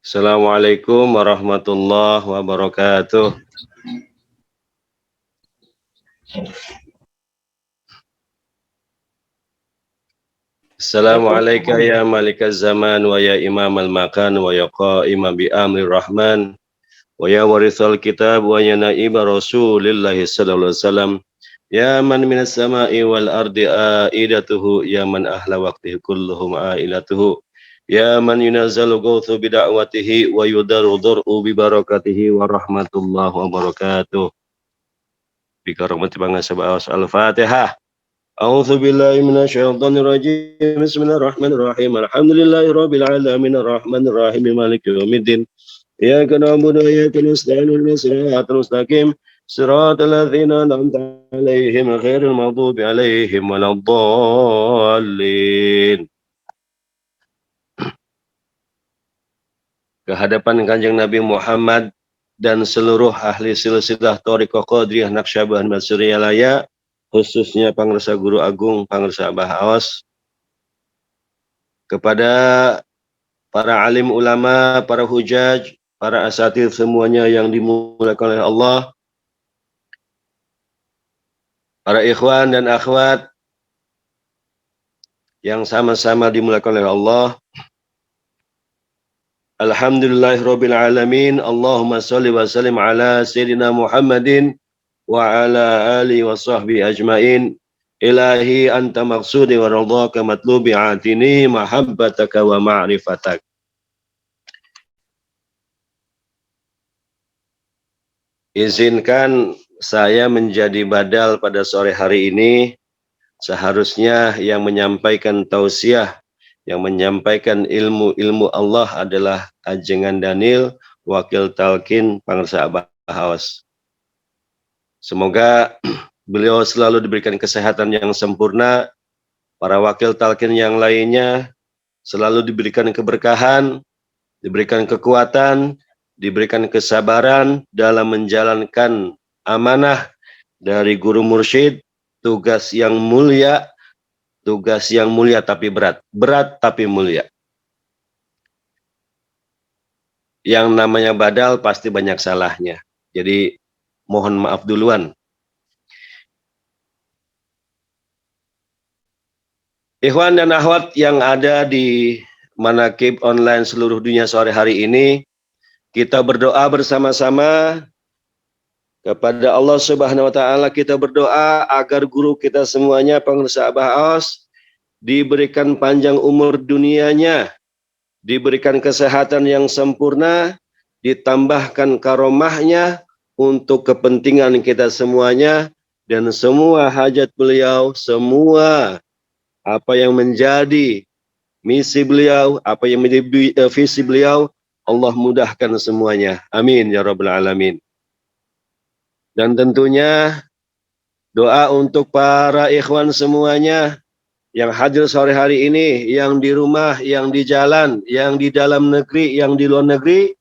Assalamualaikum warahmatullahi wabarakatuh. Assalamualaikum ya malikaz zaman wa ya imamal makan wa ya qa'ima bi amri rahman wa ya warithal kitab wa ya naiba rasulillahi sallallahu alaihi wasallam ya man minas sama'i wal ardi aidatuhu ya man ahla waqtihi kulluhum ailatuhu ya man yunazzalu ghawthu bi da'watihi wa yudaru dhur'u bi barakatihi wa rahmatullahi wa barakatuh. Bi karamati bangasaba al-Fatihah. A'udzu billahi minasyaitonir rajim. Bismillahirrahmanirrahim. Alhamdulillahirabbil alamin arrahmanir rahim maliki yaumiddin. Iyyaka na'budu wa iyyaka nasta'in ihdinas siratal mustaqim. Shiratal ladzina an'amta 'alaihim ghairil maghdubi 'alaihim waladdallin. Kehadapan Kanjeng Nabi Muhammad dan seluruh ahli silsilah Thariqah Qadiriyah Naqsyabandiyah Masyrialaya, khususnya Pangresa Guru Agung Pangresa Abah Aos, kepada para alim ulama, para hujaj, para asatidz semuanya yang dimuliakan oleh Allah, para ikhwan dan akhwat yang sama-sama dimuliakan oleh Allah. Alhamdulillahirabbil alamin. Allahumma shalli wa sallim ala sayyidina Muhammadin wa ala alihi wa sahbihi ajmain. Ilahi anta maqsudi wa ridhaka matlubi atini mahabbataka wa ma'rifatak. Izinkan saya menjadi badal pada sore hari ini. Seharusnya yang menyampaikan tausiah, yang menyampaikan ilmu-ilmu Allah adalah Ajengan Daniel, Wakil Talkin Pangresa Abah Aos. Semoga beliau selalu diberikan kesehatan yang sempurna, para wakil talkin yang lainnya selalu diberikan keberkahan, diberikan kekuatan, diberikan kesabaran dalam menjalankan amanah dari guru mursyid, tugas yang mulia tapi berat, berat tapi mulia. Yang namanya badal pasti banyak salahnya, jadi mohon maaf duluan. Ikhwan dan akhwat yang ada di Manaqib online seluruh dunia sore hari ini, kita berdoa bersama-sama kepada Allah Subhanahu wa taala. Kita berdoa agar guru kita semuanya Pangresa Abah Aos diberikan panjang umur dunianya, diberikan kesehatan yang sempurna, ditambahkan karomahnya untuk kepentingan kita semuanya, dan semua hajat beliau, semua apa yang menjadi misi beliau, apa yang menjadi visi beliau, Allah mudahkan semuanya. Amin ya rabbal alamin. Dan tentunya doa untuk para ikhwan semuanya yang hadir sore hari ini, yang di rumah, yang di jalan, yang di dalam negeri, yang di luar negeri.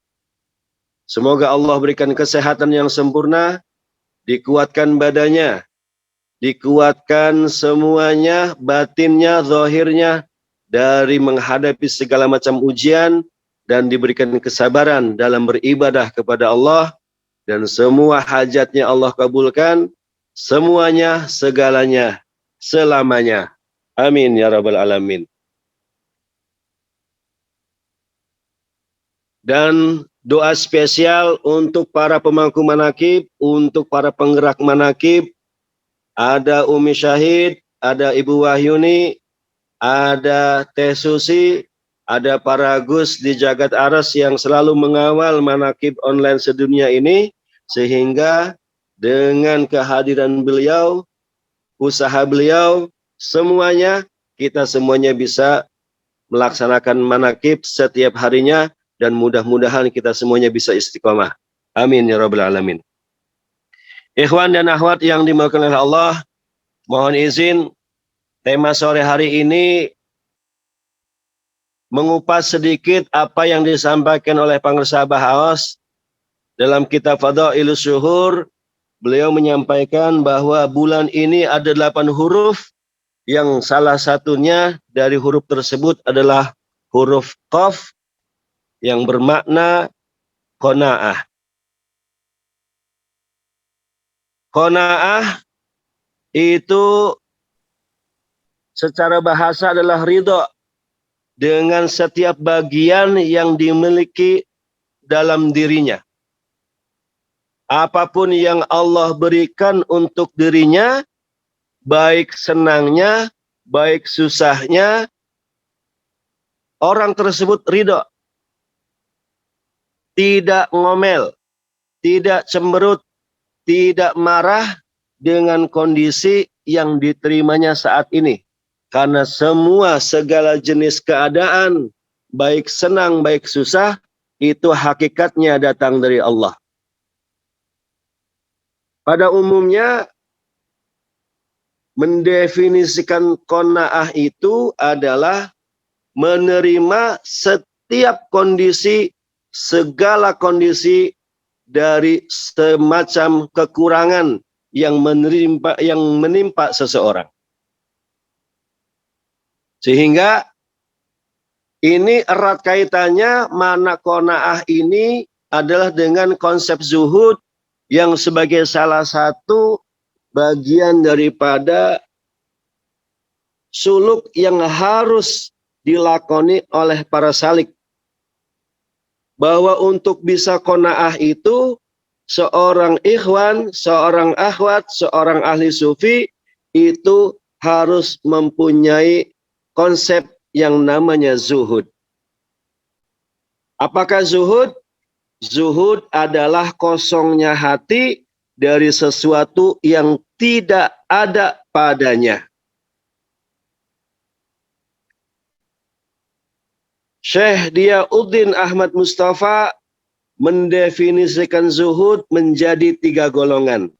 Semoga Allah berikan kesehatan yang sempurna, dikuatkan badannya, dikuatkan semuanya, batinnya, zahirnya, dari menghadapi segala macam ujian, dan diberikan kesabaran dalam beribadah kepada Allah, dan semua hajatnya Allah kabulkan, semuanya, segalanya, selamanya. Amin ya rabbal alamin. Dan doa spesial untuk para pemangku manaqib, untuk para penggerak manaqib. Ada Umi Syahid, ada Ibu Wahyuni, ada Teh Susi, ada para Gus di Jagat Aras yang selalu mengawal manaqib online sedunia ini, sehingga dengan kehadiran beliau, usaha beliau, semuanya, kita semuanya bisa melaksanakan manaqib setiap harinya, dan mudah-mudahan kita semuanya bisa istiqomah. Amin ya rabbal alamin. Ikhwan dan akhwat yang dimuliakan oleh Allah, mohon izin tema sore hari ini mengupas sedikit apa yang disampaikan oleh Pangresa Abah Aos dalam kitab Fadailus Syuhur. Beliau menyampaikan bahwa bulan ini ada 8 huruf, yang salah satunya dari huruf tersebut adalah huruf Qaf, yang bermakna qanaah. Qanaah itu secara bahasa adalah ridho dengan setiap bagian yang dimiliki dalam dirinya. Apapun yang Allah berikan untuk dirinya, baik senangnya, baik susahnya, orang tersebut ridho. Tidak ngomel, tidak cemberut, tidak marah dengan kondisi yang diterimanya saat ini. Karena semua segala jenis keadaan, baik senang, baik susah, itu hakikatnya datang dari Allah. Pada umumnya, mendefinisikan qanaah itu adalah menerima setiap kondisi, segala kondisi dari semacam kekurangan yang menimpa seseorang. Sehingga ini erat kaitannya makna qanaah ini adalah dengan konsep zuhud yang sebagai salah satu bagian daripada suluk yang harus dilakoni oleh para salik. Bahwa untuk bisa qanaah itu seorang ikhwan, seorang akhwat, seorang ahli sufi itu harus mempunyai konsep yang namanya zuhud. Apakah zuhud? Zuhud adalah kosongnya hati dari sesuatu yang tidak ada padanya. Syekh Diyauddin Ahmad Mustafa mendefinisikan zuhud menjadi 3 golongan.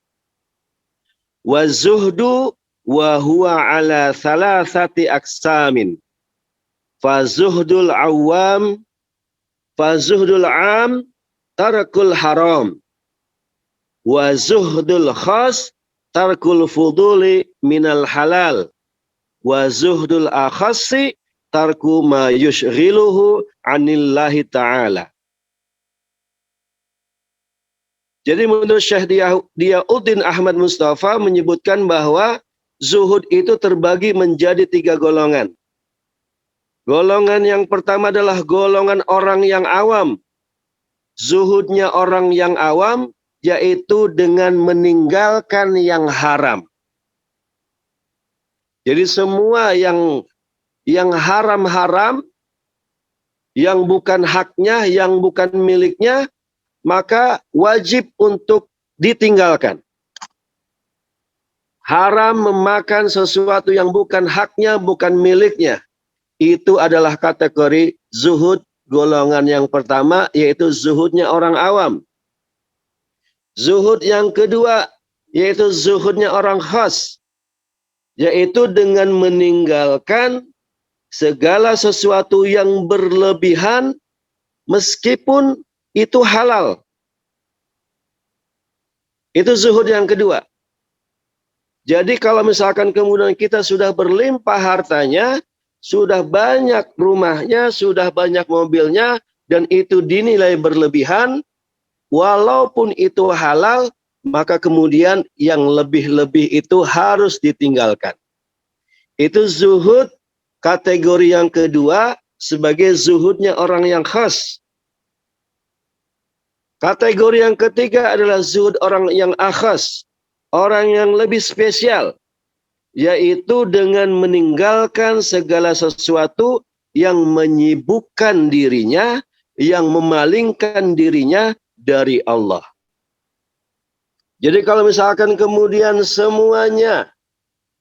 Wa zuhdu wa huwa ala thalathati aqsamin. Fa zuhdul awam, fa zuhdul am, tarkul haram. Wa zuhdul khas, tarkul fuduli minal halal. Wa zuhdul akhassi, tarku ma yushghiluhu anillahi ta'ala. Jadi menurut Syekh Diyauddin Ahmad Mustafa menyebutkan bahwa zuhud itu terbagi menjadi 3 golongan. Golongan yang pertama adalah golongan orang yang awam. Zuhudnya orang yang awam yaitu dengan meninggalkan yang haram. Jadi semua yang haram-haram, yang bukan haknya, yang bukan miliknya, maka wajib untuk ditinggalkan. Haram memakan sesuatu yang bukan haknya, bukan miliknya. Itu adalah kategori zuhud golongan yang pertama, yaitu zuhudnya orang awam. Zuhud yang kedua, yaitu zuhudnya orang khas, yaitu dengan meninggalkan segala sesuatu yang berlebihan meskipun itu halal. Itu zuhud yang kedua. Jadi kalau misalkan kemudian kita sudah berlimpah hartanya, sudah banyak rumahnya, sudah banyak mobilnya, dan itu dinilai berlebihan, walaupun itu halal, maka kemudian yang lebih-lebih itu harus ditinggalkan. Itu zuhud kategori yang kedua sebagai zuhudnya orang yang khas. Kategori yang ketiga adalah zuhud orang yang akhas, orang yang lebih spesial, yaitu dengan meninggalkan segala sesuatu yang menyibukkan dirinya, yang memalingkan dirinya dari Allah. Jadi kalau misalkan kemudian semuanya,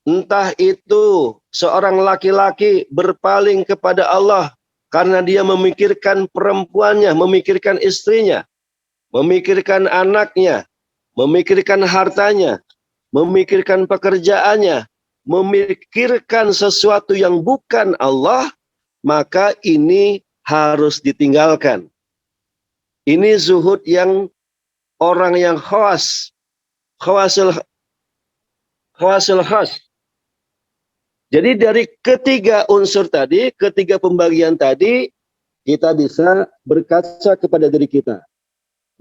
entah itu seorang laki-laki berpaling kepada Allah karena dia memikirkan perempuannya, memikirkan istrinya, memikirkan anaknya, memikirkan hartanya, memikirkan pekerjaannya, memikirkan sesuatu yang bukan Allah, maka ini harus ditinggalkan. Ini zuhud yang orang yang khawas, khawasul khas. Jadi dari ketiga unsur tadi, ketiga pembagian tadi, kita bisa berkaca kepada diri kita.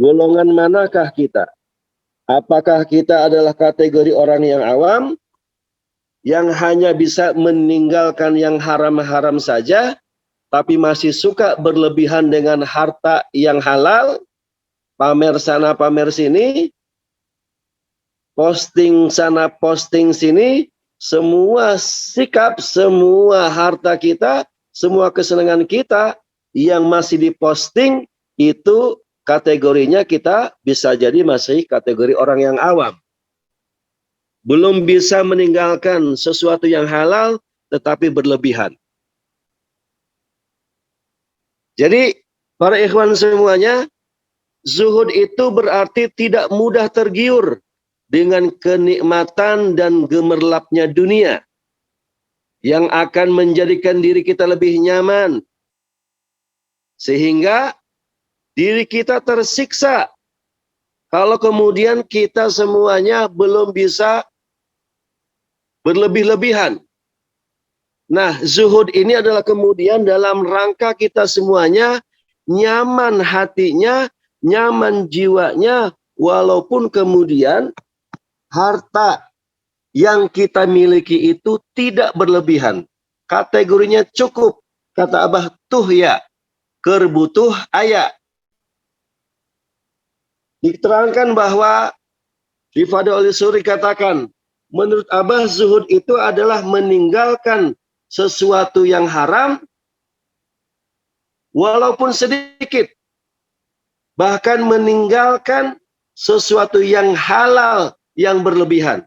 Golongan manakah kita? Apakah kita adalah kategori orang yang awam, yang hanya bisa meninggalkan yang haram-haram saja, tapi masih suka berlebihan dengan harta yang halal, pamer sana pamer sini, posting sana posting sini, semua sikap, semua harta kita, semua kesenangan kita yang masih diposting itu kategorinya kita bisa jadi masih kategori orang yang awam. Belum bisa meninggalkan sesuatu yang halal tetapi berlebihan. Jadi para ikhwan semuanya, zuhud itu berarti tidak mudah tergiur dengan kenikmatan dan gemerlapnya dunia yang akan menjadikan diri kita lebih nyaman, sehingga diri kita tersiksa kalau kemudian kita semuanya belum bisa berlebih-lebihan. Nah, zuhud ini adalah kemudian dalam rangka kita semuanya nyaman hatinya, nyaman jiwanya, walaupun kemudian harta yang kita miliki itu tidak berlebihan. Kategorinya cukup. Kata Abah tuh ya, kerbutuh aya. Diterangkan bahwa di Fadaul Suri katakan, menurut Abah zuhud itu adalah meninggalkan sesuatu yang haram walaupun sedikit. Bahkan meninggalkan sesuatu yang halal yang berlebihan.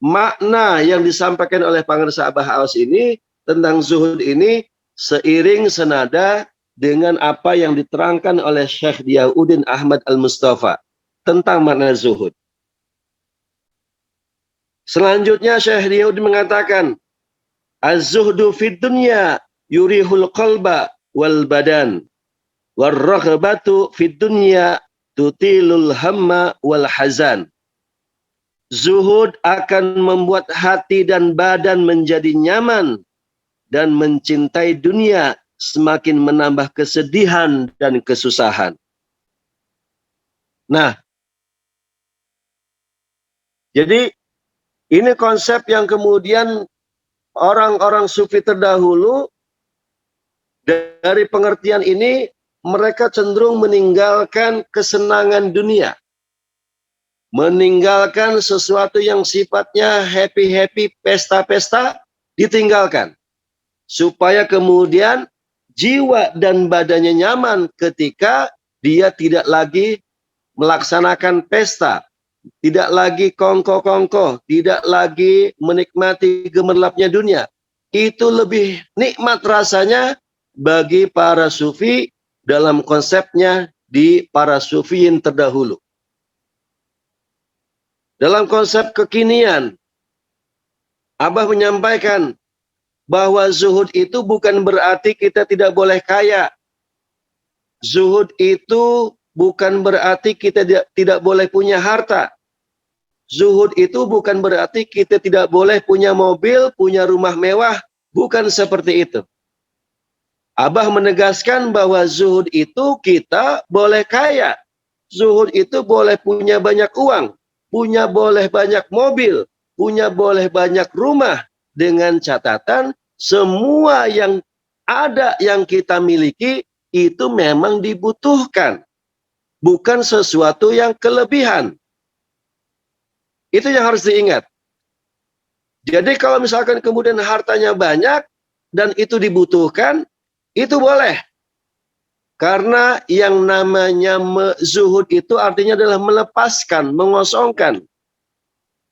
Makna yang disampaikan oleh Pangarsa Abah Aos ini tentang zuhud ini seiring senada dengan apa yang diterangkan oleh Syekh Diauddin Ahmad Al-Mustafa tentang makna zuhud. Selanjutnya Syekh Diauddin mengatakan, az-zuhdu fid dunya yurihul qalba wal badan, war-raghbatu fid dunya tutilul hamma wal hazan. Zuhud akan membuat hati dan badan menjadi nyaman dan mencintai dunia semakin menambah kesedihan dan kesusahan. Nah, jadi ini konsep yang kemudian orang-orang sufi terdahulu dari pengertian ini mereka cenderung meninggalkan kesenangan dunia. Meninggalkan sesuatu yang sifatnya happy-happy, pesta-pesta, ditinggalkan. Supaya kemudian jiwa dan badannya nyaman ketika dia tidak lagi melaksanakan pesta, tidak lagi kongko-kongko, tidak lagi menikmati gemerlapnya dunia. Itu lebih nikmat rasanya bagi para sufi dalam konsepnya di para sufiin terdahulu. Dalam konsep kekinian, Abah menyampaikan bahwa zuhud itu bukan berarti kita tidak boleh kaya. Zuhud itu bukan berarti kita tidak boleh punya harta. Zuhud itu bukan berarti kita tidak boleh punya mobil, punya rumah mewah. Bukan seperti itu. Abah menegaskan bahwa zuhud itu kita boleh kaya. Zuhud itu boleh punya banyak uang. Punya boleh banyak mobil, punya boleh banyak rumah, dengan catatan semua yang ada yang kita miliki itu memang dibutuhkan, bukan sesuatu yang kelebihan. Itu yang harus diingat. Jadi kalau misalkan kemudian hartanya banyak dan itu dibutuhkan, itu boleh. Karena yang namanya zuhud itu artinya adalah melepaskan, mengosongkan.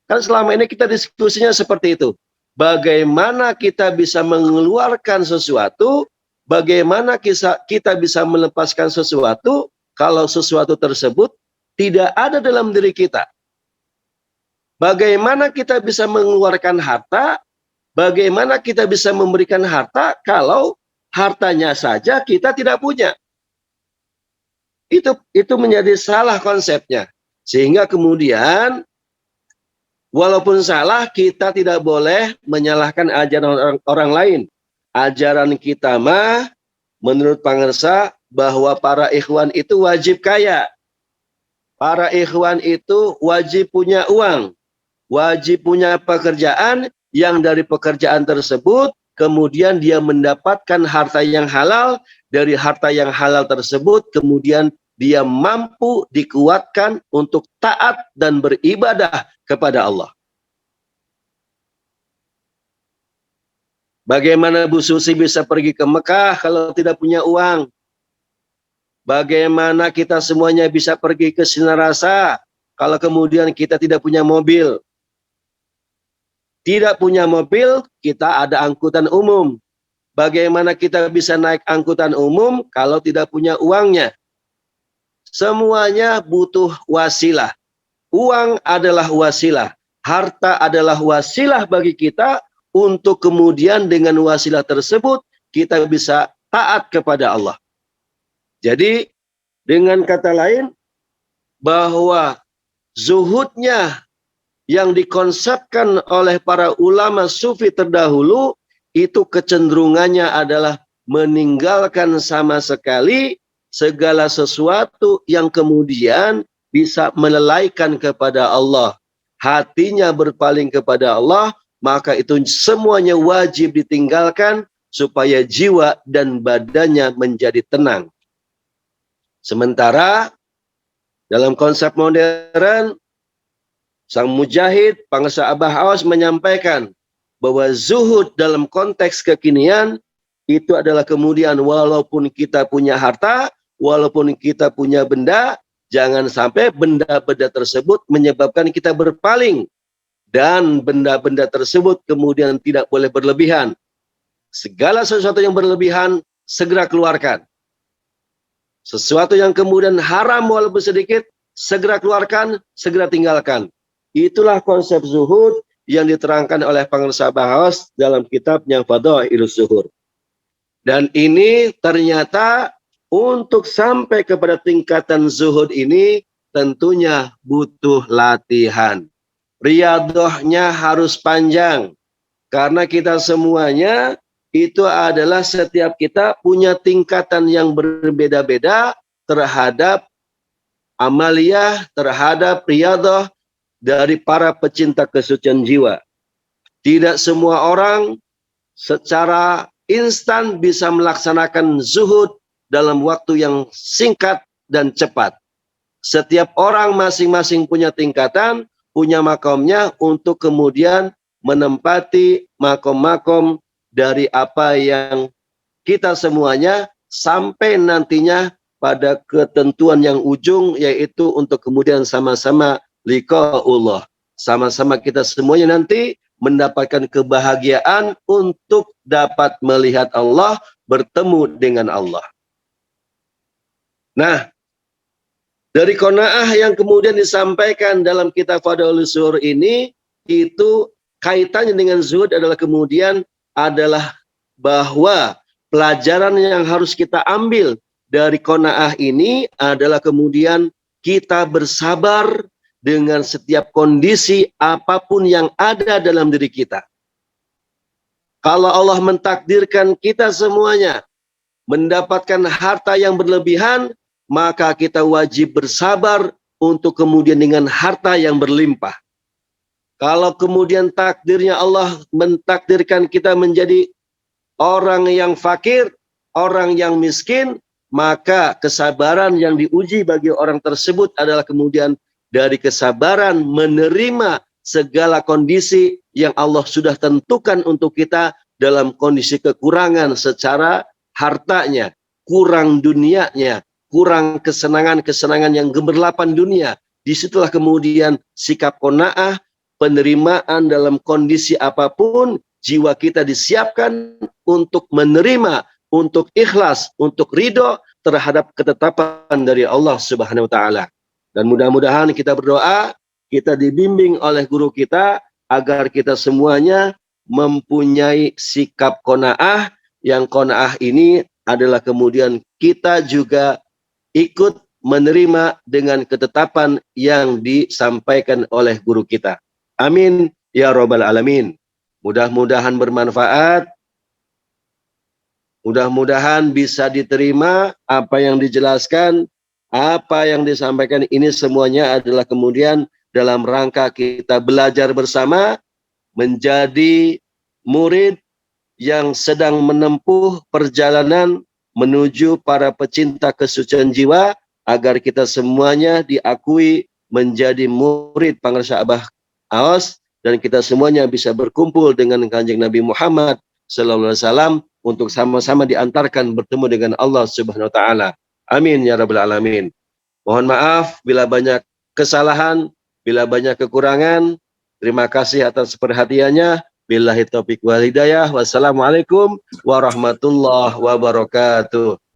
Kan selama ini kita diskusinya seperti itu. Bagaimana kita bisa mengeluarkan sesuatu, bagaimana kita bisa melepaskan sesuatu, kalau sesuatu tersebut tidak ada dalam diri kita. Bagaimana kita bisa mengeluarkan harta, bagaimana kita bisa memberikan harta, kalau hartanya saja kita tidak punya. Itu menjadi salah konsepnya. Sehingga kemudian walaupun salah, kita tidak boleh menyalahkan ajaran orang lain. Ajaran kita mah menurut pangersa bahwa para ikhwan itu wajib kaya. Para ikhwan itu wajib punya uang, wajib punya pekerjaan, yang dari pekerjaan tersebut kemudian dia mendapatkan harta yang halal, dari harta yang halal tersebut kemudian dia mampu dikuatkan untuk taat dan beribadah kepada Allah. Bagaimana Bu Susi bisa pergi ke Mekah kalau tidak punya uang? Bagaimana kita semuanya bisa pergi ke Sinarasa kalau kemudian kita tidak punya mobil? Tidak punya mobil, kita ada angkutan umum. Bagaimana kita bisa naik angkutan umum kalau tidak punya uangnya? Semuanya butuh wasilah. Uang adalah wasilah. Harta adalah wasilah bagi kita untuk kemudian dengan wasilah tersebut kita bisa taat kepada Allah. Jadi dengan kata lain bahwa zuhudnya yang dikonsepkan oleh para ulama sufi terdahulu itu kecenderungannya adalah meninggalkan sama sekali segala sesuatu yang kemudian bisa melelaikan kepada Allah. Hatinya berpaling kepada Allah, maka itu semuanya wajib ditinggalkan supaya jiwa dan badannya menjadi tenang. Sementara dalam konsep modern, sang mujahid Pangersa Abah Awas menyampaikan bahwa zuhud dalam konteks kekinian itu adalah kemudian walaupun kita punya harta, walaupun kita punya benda, jangan sampai benda-benda tersebut menyebabkan kita berpaling. Dan benda-benda tersebut kemudian tidak boleh berlebihan. Segala sesuatu yang berlebihan segera keluarkan. Sesuatu yang kemudian haram walaupun sedikit segera keluarkan, segera tinggalkan. Itulah konsep zuhud yang diterangkan oleh Pangersa Abah Awas dalam kitabnya Fadhailus Zuhud. Dan ini ternyata untuk sampai kepada tingkatan zuhud ini tentunya butuh latihan. Riyadhahnya harus panjang. Karena kita semuanya itu adalah setiap kita punya tingkatan yang berbeda-beda terhadap amaliyah, terhadap riyadhah dari para pecinta kesucian jiwa. Tidak semua orang secara instan bisa melaksanakan zuhud dalam waktu yang singkat dan cepat. Setiap orang masing-masing punya tingkatan, punya makomnya untuk kemudian menempati makom-makom dari apa yang kita semuanya sampai nantinya pada ketentuan yang ujung, yaitu untuk kemudian sama-sama liqa'ullah. Sama-sama kita semuanya nanti mendapatkan kebahagiaan untuk dapat melihat Allah, bertemu dengan Allah. Nah, dari qanaah yang kemudian disampaikan dalam kitab Fadhailus Zuhud ini, itu kaitannya dengan zuhud adalah kemudian adalah bahwa pelajaran yang harus kita ambil dari qanaah ini adalah kemudian kita bersabar dengan setiap kondisi apapun yang ada dalam diri kita. Kalau Allah mentakdirkan kita semuanya mendapatkan harta yang berlebihan, maka kita wajib bersabar untuk kemudian dengan harta yang berlimpah. Kalau kemudian takdirnya Allah mentakdirkan kita menjadi orang yang fakir, orang yang miskin, maka kesabaran yang diuji bagi orang tersebut adalah kemudian dari kesabaran menerima segala kondisi yang Allah sudah tentukan untuk kita dalam kondisi kekurangan secara hartanya, kurang dunianya, kurang kesenangan-kesenangan yang gemerlapan dunia. Disitulah kemudian sikap qanaah, penerimaan dalam kondisi apapun, jiwa kita disiapkan untuk menerima, untuk ikhlas, untuk ridho terhadap ketetapan dari Allah Subhanahu wa Ta'ala. Dan mudah-mudahan kita berdoa, kita dibimbing oleh guru kita agar kita semuanya mempunyai sikap qanaah, yang qanaah ini adalah kemudian kita juga ikut menerima dengan ketetapan yang disampaikan oleh guru kita. Amin ya rabbal alamin. Mudah-mudahan bermanfaat. Mudah-mudahan bisa diterima apa yang dijelaskan, apa yang disampaikan ini semuanya adalah kemudian dalam rangka kita belajar bersama menjadi murid yang sedang menempuh perjalanan menuju para pecinta kesucian jiwa agar kita semuanya diakui menjadi murid Pangeran Abah Aos dan kita semuanya bisa berkumpul dengan Kanjeng Nabi Muhammad sallallahu alaihi wasallam untuk sama-sama diantarkan bertemu dengan Allah Subhanahu wa taala. Amin ya rabbal alamin. Mohon maaf bila banyak kesalahan, bila banyak kekurangan. Terima kasih atas perhatiannya. Billahi taufiq wal hidayah. Wassalamualaikum warahmatullahi wabarakatuh.